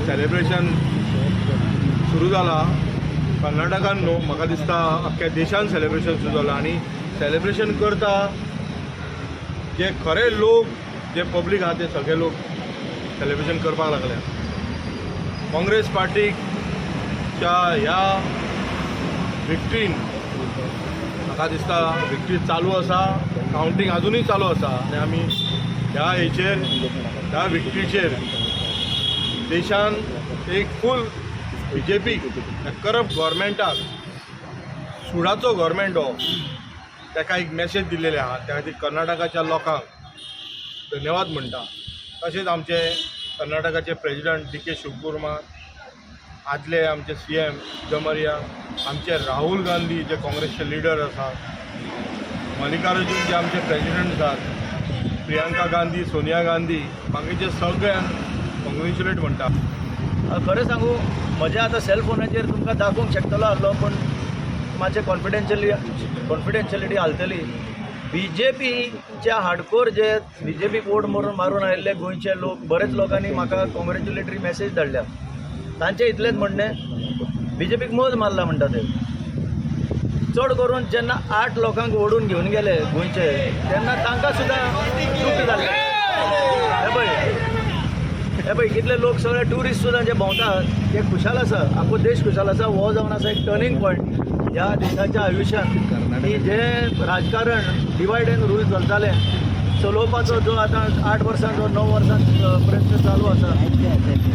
Celebration सुरू जाला कर्नाटकान न्हू, म्हाका दिसता अख्ख्या देशान सेलिब्रेशन सुरू जाला आणि सेलिब्रेशन करता जे खरे लोक जे पब्लीक आहा ते सगळे लोक सेलिब्रेशन करपाक लागल्या. काँग्रेस पार्टीच्या ह्या विक्ट्रीन म्हाका दिसता विक्ट्री चालू आसा, कावंटींग अजूनही चालू आसा आणि आमी ह्या हेचेर ह्या विक्ट्रीचेर देशान एक फूल BJP करप्ट गव्हर्मेंटाक सुडाचो गव्हर्मेंट हो ताका एक मॅसेज दिल्लेले आहा. त्या खातीर कर्नाटकाच्या लोकांक धन्यवाद म्हणटा. तशेंच आमचे कर्नाटकाचे प्रेजिडंट DK शिवकुमार, आदले आमचे CM सिद्धरामय्या, आमचे राहुल गांधी जे काँग्रेसचे लिडर आसात, मल्लिकार्जुन जे आमचे प्रेजिडंट आसात, प्रियांका गांधी, सोनिया गांधी, बाकीचे सगळ्यांक कॉंग्रॅच्युलेट म्हणटा. खरें सांगू म्हज्या आतां सेल फोनाचेर तुमकां दाखोवंक शकतलो आसलो, पण मातशें कॉन्फिडेन्शियलिटी घालतली. BJPच्या हार्डकोर जे BJP वोट मारून आयिल्ले गोंयचे लोक, बरेच लोकांनी म्हाका कॉंग्रॅच्युलेटरी मॅसेज धाडल्या. तांचें इतलेंच म्हणणें, BJPक मोज मारला म्हणटा ते. चड करून जेन्ना 8 लोकांक ओडून घेवन गेले गोंयचे, तेन्ना तांकां सुद्दां चूक जाल्ले. हे पळय कितले लोक सगळे ट्युरिस्ट सुद्दां जे भोंवतात ते खुशाल आसा, आख्खो देश खुशाल आसा. हो जावन आसा एक टर्निंग पॉयंट ह्या देशाच्या आयुश्यान, की जे राजकारण डिवायड एंड रूल चलतालें चलोवपाचो जो आतां 8 वर्सांचो 9 वर्सां प्रयत्न चालू आसा,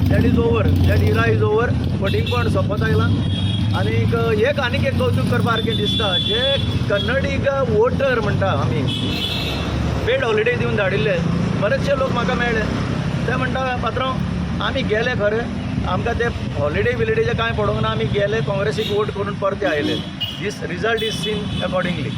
that is over, that era is over. फटींग पॉयंट सोंपत आयला. आनीक आनीक एक कौतूक करपा सारकें दिसता, जे कन्नडीक वोटर म्हणटा आमी, पेड हॉलिडे दिवन धाडिल्ले बरेचशे लोक म्हाका मेळ्ळे. ते म्हणटा पात्रांव आमी गेले खरें, आमकां ते हॉलिडे बिलिडेचे कांय पडोंक ना, आमी गेले काँग्रेसीक वोट करून परते आयले. This result is seen accordingly.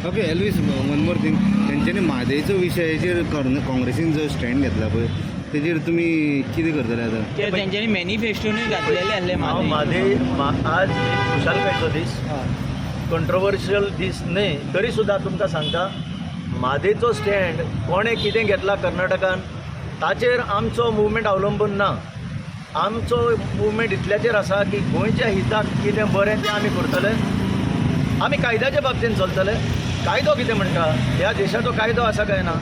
Okay Elvis, one more thing, तेंच्यांनी म्हादयचो विशयाचेर काँग्रेसीन जो स्टँड घेतला पळय तेजेर तुमी कितें करतले आतां? तेंच्यांनी मॅनिफेस्टोनूय घातलेले आहले. म्हादय आज खुशालकायेचो दीस, कंट्रोवर्शियल दीस न्हय, तरी सुद्दां तुमकां सांगता म्हादयचो स्टँड कोणें कितें घेतला कर्नाटकान ताचेर आमचो मुवमेंट अवलंबून ना. आमचो मुवमेंट इतल्याचेर आसा की गोंयच्या हिताक कितें बरें तें आमी करतले. आमी कायद्याच्या बाबतीन चलतले. कायदो कितें म्हणटा, ह्या देशाचो कायदो आसा काय ना,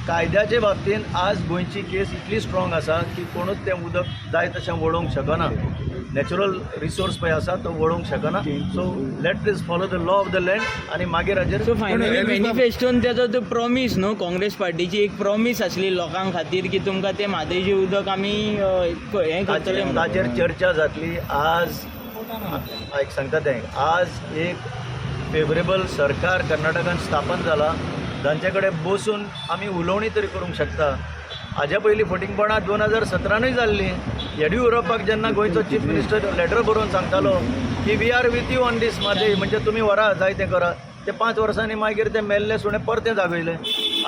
कायद्याचे बाबतीन आज गोंयची केस इतली स्ट्रॉंग आसा की कोणूच तें उदक जाय तशें वळोवंक शकना. नॅचरल रिसोर्स पळय आसा तो वळोवंक शकना. So let is follow the law of the land आणि मागीर हाजेर. सो फायनली मॅनिफेस्टोन त्याचो तो प्रॉमीस न्हू, काँग्रेस पार्टीची एक प्रॉमीस आसली लोकां खातीर की तुमकां तें म्हादयचें उदक आमी हें करतले. ताचेर चर्चा जातली. आज एक सांगता तें, आज एक फेवरेबल सरकार कर्नाटकान स्थापन जाला, जांचे कडेन बसून आमी उलोवणी तरी करूंक शकता. हाज्या पयलीं फटींगपणां 2017 जाल्ली. येडियुरप्पाक जेन्ना गोंयचो चीफ मिनिस्टर लेटर बरोवन सांगतालो की we are with you on this Mhadei, म्हणजे तुमी व्हरा जाय तें करा. ते 5 वर्सांनी मागीर ते मेल्ले सुणे परते जागयले.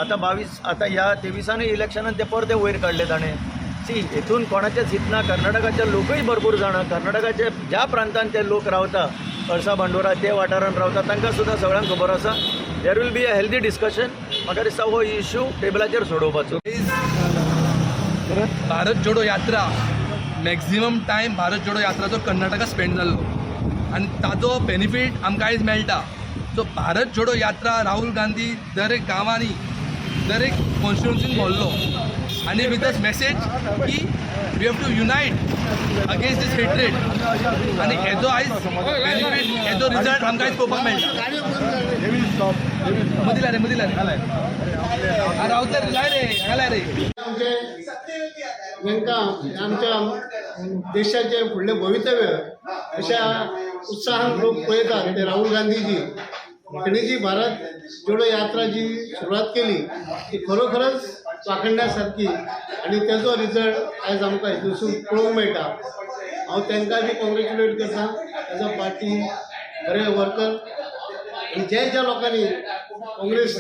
आतां 22 आतां ह्या 23 इलेक्शनान ते परते वयर काडले ताणें. हेतून कोणाचेच हित ना. कर्नाटकाचे लोकूय भरपूर जाणा, कर्नाटकाचे ज्या प्रांतान ते लोक रावता, कळसा बांडोरा ते वाठारान रावता, तांकां सुद्दां सगळ्यांक खबर आसा. There will be a healthy discussion. म्हाका दिसता हो इश्यू टेबलाचेर सोडोवपाचो. भारत जोडो यात्रा मॅक्झिमम टायम भारत जोडो यात्राचो कर्नाटका स्पेंड जाल्लो आनी ताचो बेनिफीट आमकां आयज मेळटा. सो भारत जोडो यात्रा राहुल गांधी दर एक गांवांनी दर एक कॉन्स्टिट्युन्सीन व्हरलो आनी विथ दस मॅसेज की we have to unite against this hatred. आनी हेजो आयज बेनिफीट, हेजो रिजल्ट आमकां आयज पळोवपाक मेळटा. मदिला रे रावता रे, लाय रे, घालाय रे. नेमका आमच्या देशाचे फुडले भवितव्य अशा उत्साहान लोक पळयतात. ते राहुल गांधीजी त्यांनी जी भारत जोडो यात्रा जी सुरुवात केली ती खरोखरच वाखण्यासारखी आणि त्याचो रिजल्ट आज आमकां हितून पळोवंक मेळटा. हांव तांकां बी कॉंग्रॅच्युलेट करता, एज अ पार्टी बरे वर्कर. आणि ज्या लोकांनी काँग्रेस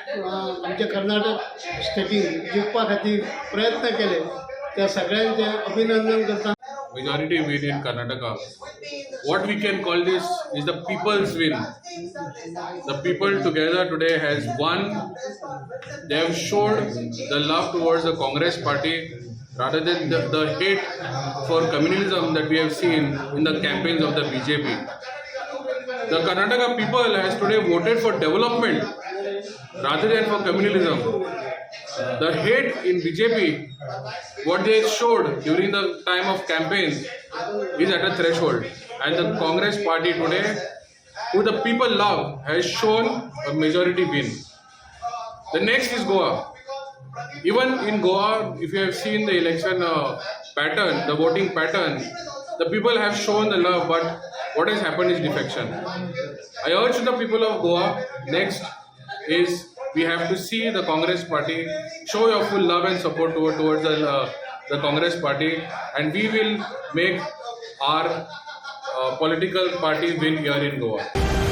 आमच्या कर्नाटक स्टेटीन जिखपा खातीर प्रयत्न केले त्या सगळ्यांचे अभिनंदन करता. Majority win in Karnataka. What we can call this is the people's win. The people together today has won. They have showed the love towards the Congress party. rather than the hate for communalism that we have seen in the campaigns of the BJP. The Karnataka people has today voted for development rather than for communalism. The hate in BJP, what they showed during the time of campaigns, is at a threshold. And the Congress party today, who the people love, has shown a majority win. The next is Goa. Even in Goa, if you have seen the election pattern, the voting pattern, the people have shown the love, but what has happened is defection. I urge the people of Goa, next is we have to see the Congress party, show your full love and support towards the Congress party, and we will make our political party win here in Goa.